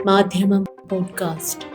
മാധ്യമം പോഡ്കാസ്റ്റ്.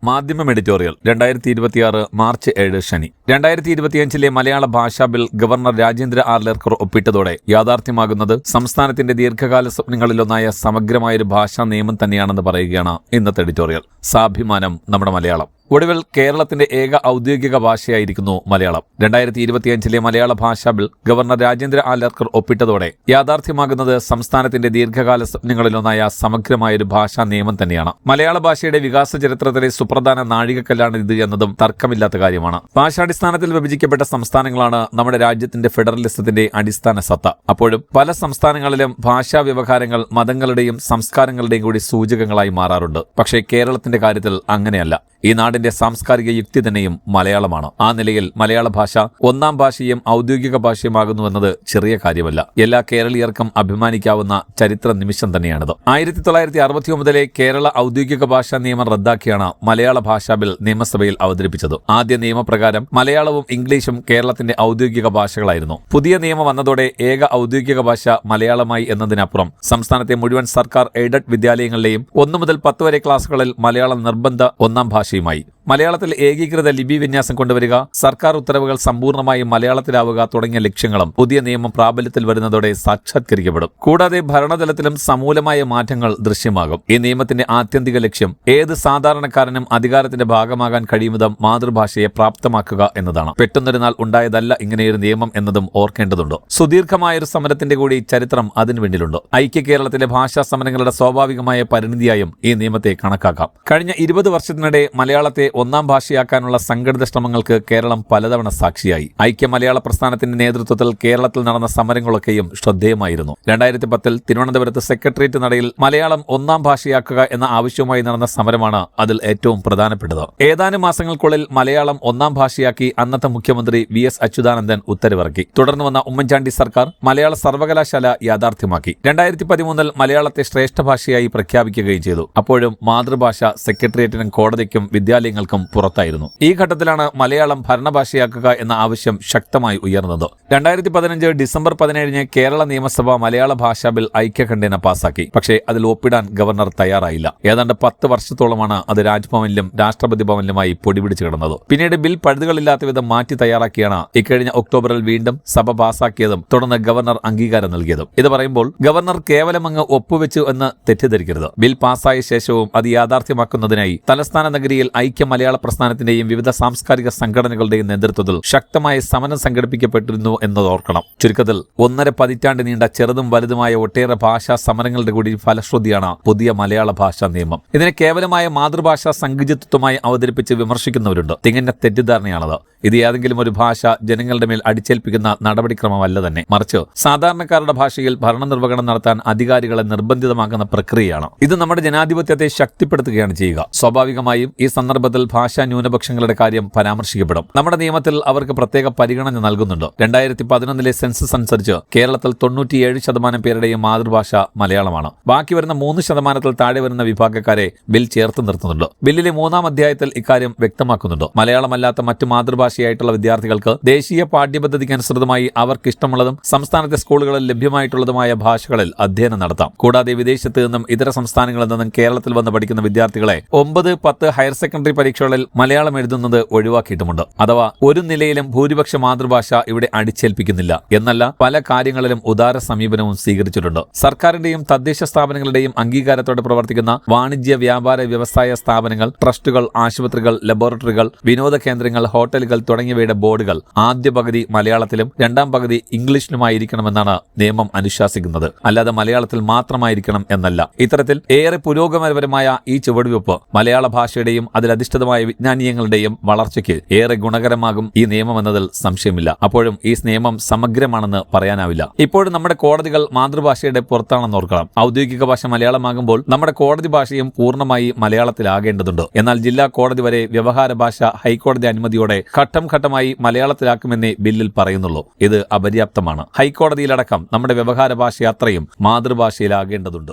മാധ്യമം editorial 2026 March 7 ശനി. 2025 മലയാള ഭാഷാ ബിൽ ഗവർണർ രാജേന്ദ്ര ആർലേക്കർ ഒപ്പിട്ടതോടെ യാഥാർത്ഥ്യമാകുന്നത് സംസ്ഥാനത്തിന്റെ ദീർഘകാല സ്വപ്നങ്ങളിലൊന്നായ സമഗ്രമായൊരു ഭാഷാ നിയമം തന്നെയാണെന്ന് പറയുകയാണ് ഇന്നത്തെ എഡിറ്റോറിയൽ. സാഭിമാനം നമ്മുടെ മലയാളം. ഒടുവിൽ കേരളത്തിന്റെ ഏക ഔദ്യോഗിക ഭാഷയായിരിക്കുന്നു മലയാളം. 2025 മലയാള ഭാഷാ ബിൽ ഗവർണർ രാജേന്ദ്ര ആർലേക്കർ ഒപ്പിട്ടതോടെ യാഥാർത്ഥ്യമാകുന്നത് സംസ്ഥാനത്തിന്റെ ദീർഘകാല സ്വപ്നങ്ങളിലൊന്നായ സമഗ്രമായൊരു ഭാഷാ നിയമം തന്നെയാണ്. മലയാള ഭാഷയുടെ വികാസ ചരിത്രത്തിലെ സുപ്രധാന നാഴികക്കല്ലാണ് ഇത് എന്നതും തർക്കമില്ലാത്ത കാര്യമാണ്. ഭാഷാടിസ്ഥാനത്തിൽ വിഭജിക്കപ്പെട്ട സംസ്ഥാനങ്ങളാണ് നമ്മുടെ രാജ്യത്തിന്റെ ഫെഡറലിസത്തിന്റെ അടിസ്ഥാന സത്ത. അപ്പോഴും പല സംസ്ഥാനങ്ങളിലും ഭാഷാ വ്യവഹാരങ്ങൾ മതങ്ങളുടെയും സംസ്കാരങ്ങളുടെയും കൂടി സൂചകങ്ങളായി മാറാറുണ്ട്. പക്ഷേ കേരളത്തിന്റെ കാര്യത്തിൽ അങ്ങനെയല്ല. ഈ നാടിന്റെ സാംസ്കാരിക യുക്തി തന്നെയും മലയാളമാണ്. ആ നിലയിൽ മലയാള ഭാഷ ഒന്നാം ഭാഷയും ഔദ്യോഗിക ഭാഷയുമാകുന്നുവെന്നത് ചെറിയ കാര്യമല്ല. എല്ലാ കേരളീയർക്കും അഭിമാനിക്കാവുന്ന ചരിത്ര നിമിഷം തന്നെയാണിത്. 1969 കേരള ഔദ്യോഗിക ഭാഷാ നിയമം റദ്ദാക്കിയാണ് മലയാള ഭാഷാ ബിൽ നിയമസഭയിൽ അവതരിപ്പിച്ചത്. ആദ്യ നിയമപ്രകാരം മലയാളവും ഇംഗ്ലീഷും കേരളത്തിന്റെ ഔദ്യോഗിക ഭാഷകളായിരുന്നു. പുതിയ നിയമം വന്നതോടെ ഏക ഔദ്യോഗിക ഭാഷ മലയാളമായി എന്നതിനപ്പുറം സംസ്ഥാനത്തെ മുഴുവൻ സർക്കാർ എയ്ഡഡ് വിദ്യാലയങ്ങളിലെയും 1 മുതൽ 10 വരെ ക്ലാസുകളിൽ മലയാളം നിർബന്ധ ഒന്നാം ഭാഷയുമായി. മലയാളത്തിൽ ഏകീകൃത ലിപി വിന്യാസം കൊണ്ടുവരിക, സർക്കാർ ഉത്തരവുകൾ സമ്പൂർണ്ണമായും മലയാളത്തിലാവുക തുടങ്ങിയ ലക്ഷ്യങ്ങളും പുതിയ നിയമം പ്രാബല്യത്തിൽ വരുന്നതോടെ സാക്ഷാത്കരിക്കപ്പെടും. കൂടാതെ ഭരണതലത്തിലും സമൂലമായ മാറ്റങ്ങൾ ദൃശ്യമാകും. ഈ നിയമത്തിന്റെ ആത്യന്തിക ലക്ഷ്യം ഏത് സാധാരണക്കാരനും അധികാരത്തിന്റെ ഭാഗമാകാൻ കഴിയുന്നതും മാതൃഭാഷയെ പ്രാപ്തമാക്കുക എന്നതാണ്. പെട്ടെന്നൊരു നാൾ ഉണ്ടായതല്ല ഇങ്ങനെയൊരു നിയമം എന്നതും ഓർക്കേണ്ടതുണ്ട്. സുദീർഘമായൊരു സമരത്തിന്റെ കൂടി ചരിത്രം അതിനു പിന്നിലുണ്ട്. ഐക്യ കേരളത്തിലെ ഭാഷാ സമരങ്ങളുടെ സ്വാഭാവികമായ പരിണിതിയായും ഈ നിയമത്തെ കണക്കാക്കാം. കഴിഞ്ഞ 20 വർഷത്തിനിടെ മലയാളത്തെ ഒന്നാം ഭാഷയാക്കാനുള്ള സംഘടിത ശ്രമങ്ങൾക്ക് കേരളം പലതവണ സാക്ഷിയായി. ഐക്യ മലയാള പ്രസ്ഥാനത്തിന്റെ നേതൃത്വത്തിൽ കേരളത്തിൽ നടന്ന സമരങ്ങളൊക്കെയും ശ്രദ്ധേയമായിരുന്നു. 2010 തിരുവനന്തപുരത്ത് സെക്രട്ടേറിയറ്റ് നടയിൽ മലയാളം ഒന്നാം ഭാഷയാക്കുക എന്ന ആവശ്യവുമായി നടന്ന സമരമാണ് അതിൽ ഏറ്റവും പ്രധാനപ്പെട്ടത്. ഏതാനും മാസങ്ങൾക്കുള്ളിൽ മലയാളം ഒന്നാം ഭാഷയാക്കി അന്നത്തെ മുഖ്യമന്ത്രി VS അച്യുതാനന്ദൻ ഉത്തരവിറക്കി. തുടർന്ന് വന്ന ഉമ്മൻചാണ്ടി സർക്കാർ മലയാള സർവകലാശാല യാഥാർത്ഥ്യമാക്കി. 2013 മലയാളത്തെ ശ്രേഷ്ഠ ഭാഷയായി പ്രഖ്യാപിക്കുകയും ചെയ്തു. അപ്പോഴും മാതൃഭാഷ സെക്രട്ടേറിയറ്റിനും കോടതിക്കും വിദ്യാലയങ്ങൾക്കും പുറത്തായിരുന്നു. ഈ ഘട്ടത്തിലാണ് മലയാളം ഭരണഭാഷയാക്കുക എന്ന ആവശ്യം ശക്തമായി ഉയർന്നത്. 2015 ഡിസംബർ 17 കേരള നിയമസഭ മലയാള ഭാഷാ ബിൽ ഐക്യകണ്ഠേന പാസാക്കി. പക്ഷേ അതിൽ ഒപ്പിടാൻ ഗവർണർ തയ്യാറായില്ല. ഏതാണ്ട് 10 വർഷത്തോളമാണ് അത് രാജ്ഭവനിലും രാഷ്ട്രപതി ഭവനിലുമായി പൊടിപിടിച്ചു കിടന്നത്. പിന്നീട് ബിൽ പഴുതുകളില്ലാത്ത വിധം മാറ്റി തയ്യാറാക്കിയാണ് ഇക്കഴിഞ്ഞ ഒക്ടോബറിൽ വീണ്ടും സഭ പാസാക്കിയതും തുടർന്ന് ഗവർണർ അംഗീകാരം നൽകിയതും. ഇത് പറയുമ്പോൾ ഗവർണർ കേവലം അങ്ങ് ഒപ്പുവെച്ചു എന്ന് തെറ്റിദ്ധരിക്കരുത്. ബിൽ പാസായ ശേഷവും അത് യാഥാർത്ഥ്യമാക്കുന്നതിനായി തലസ്ഥാന നഗരിയിൽ ഐക്യ മലയാള പ്രസ്ഥാനത്തിന്റെയും വിവിധ സാംസ്കാരിക സംഘടനകളുടെയും നേതൃത്വത്തിൽ ശക്തമായ സമരം സംഘടിപ്പിക്കപ്പെട്ടിരുന്നു എന്നതോർക്കണം. ചുരുക്കത്തിൽ 1.5 പതിറ്റാണ്ട് നീണ്ട ചെറുതും വലുതുമായ ഒട്ടേറെ ഭാഷാ സമരങ്ങളുടെ കൂടി ഫലശ്രുതിയാണ് പുതിയ മലയാള ഭാഷാ നിയമം. ഇതിനെ കേവലമായ മാതൃഭാഷാ സങ്കുചിതത്വമായി അവതരിപ്പിച്ച് വിമർശിക്കുന്നവരുണ്ട്. തികഞ്ഞ തെറ്റിദ്ധാരണയാണത്. ഇത് ഏതെങ്കിലും ഒരു ഭാഷ ജനങ്ങളുടെ മേൽ അടിച്ചേൽപ്പിക്കുന്ന നടപടിക്രമമല്ല തന്നെ, മറിച്ച് സാധാരണക്കാരുടെ ഭാഷയിൽ ഭരണനിർവഹണം നടത്താൻ അധികാരികളെ നിർബന്ധിതമാക്കുന്ന പ്രക്രിയയാണ്. ഇത് നമ്മുടെ ജനാധിപത്യത്തെ ശക്തിപ്പെടുത്തുകയാണ് ചെയ്യുക. സ്വാഭാവികമായും ഈ സന്ദർഭത്തിൽ ഭാഷാ ന്യൂനപക്ഷങ്ങളുടെ കാര്യം പരാമർശിക്കപ്പെടും. നമ്മുടെ നിയമത്തിൽ അവർക്ക് പ്രത്യേക പരിഗണന നൽകുന്നുണ്ട്. 2011 സെൻസസ് അനുസരിച്ച് കേരളത്തിൽ 97% പേരുടെയും മാതൃഭാഷ മലയാളമാണ്. ബാക്കി വരുന്ന 3% താഴെ വരുന്ന വിഭാഗക്കാരെ ബിൽ ചേർത്ത് നിർത്തുന്നുണ്ട്. ബില്ലിലെ 3-ാം അധ്യായത്തിൽ ഇക്കാര്യം വ്യക്തമാക്കുന്നുണ്ട്. മലയാളമല്ലാത്ത മറ്റു മാതൃഭാഷയായിട്ടുള്ള വിദ്യാർത്ഥികൾക്ക് ദേശീയ പാഠ്യപദ്ധതിക്ക് അനുസൃതമായി അവർക്കിഷ്ടമുള്ളതും സംസ്ഥാനത്തെ സ്കൂളുകളിൽ ലഭ്യമായിട്ടുള്ളതുമായ ഭാഷകളിൽ അധ്യയനം നടത്താം. കൂടാതെ വിദേശത്ത് നിന്നും ഇതര സംസ്ഥാനങ്ങളിൽ നിന്നും കേരളത്തിൽ വന്ന് പഠിക്കുന്ന വിദ്യാർത്ഥികളെ 9-10 ഹയർ സെക്കൻഡറി പരീക്ഷകളിൽ മലയാളം എഴുതുന്നത് ഒഴിവാക്കിയിട്ടുമുണ്ട്. അഥവാ ഒരു നിലയിലും ഭൂരിപക്ഷ മാതൃഭാഷ ഇവിടെ അടിച്ചേൽപ്പിക്കുന്നില്ല എന്നല്ല, പല കാര്യങ്ങളിലും ഉദാര സമീപനവും സ്വീകരിച്ചിട്ടുണ്ട്. സർക്കാരിന്റെയും തദ്ദേശ സ്ഥാപനങ്ങളുടെയും അംഗീകാരത്തോടെ പ്രവർത്തിക്കുന്ന വാണിജ്യ വ്യാപാര വ്യവസായ സ്ഥാപനങ്ങൾ, ട്രസ്റ്റുകൾ, ആശുപത്രികൾ, ലബോറട്ടറികൾ, വിനോദ കേന്ദ്രങ്ങൾ, ഹോട്ടലുകൾ തുടങ്ങിയവയുടെ ബോർഡുകൾ ആദ്യ പകുതി മലയാളത്തിലും 2-ാം പകുതി ഇംഗ്ലീഷിലുമായിരിക്കണമെന്നാണ് നിയമം അനുശാസിക്കുന്നത്. അല്ലാതെ മലയാളത്തിൽ മാത്രമായിരിക്കണം എന്നല്ല. ഇത്തരത്തിൽ ഏറെ പുരോഗമനപരമായ ഈ ചുവടുവെപ്പ് മലയാള ഭാഷയുടെയും അതിലധിഷ്ഠിതമായ വിജ്ഞാനീയങ്ങളുടെയും വളർച്ചയ്ക്ക് ഏറെ ഗുണകരമാകും ഈ നിയമം എന്നതിൽ സംശയമില്ല. അപ്പോഴും ഈ നിയമം സമഗ്രമാണെന്ന് പറയാനാവില്ല. ഇപ്പോഴും നമ്മുടെ കോടതികൾ മാതൃഭാഷയുടെ പുറത്താണെന്ന് ഓർക്കണം. ഔദ്യോഗിക ഭാഷ മലയാളമാകുമ്പോൾ നമ്മുടെ കോടതി ഭാഷയും പൂർണ്ണമായി മലയാളത്തിലാകേണ്ടതുണ്ട്. എന്നാൽ ജില്ലാ കോടതി വരെ വ്യവഹാര ഭാഷ ഹൈക്കോടതി അനുമതിയോടെ ഘട്ടം ഘട്ടമായി മലയാളത്തിലാക്കുമെന്നേ ബില്ലിൽ പറയുന്നുള്ളൂ. ഇത് അപര്യാപ്തമാണ്. ഹൈക്കോടതിയിലടക്കം നമ്മുടെ വ്യവഹാര ഭാഷ അത്രയും മാതൃഭാഷയിലാകേണ്ടതുണ്ട്.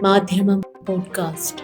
മാധ്യമം പോഡ്കാസ്റ്റ്.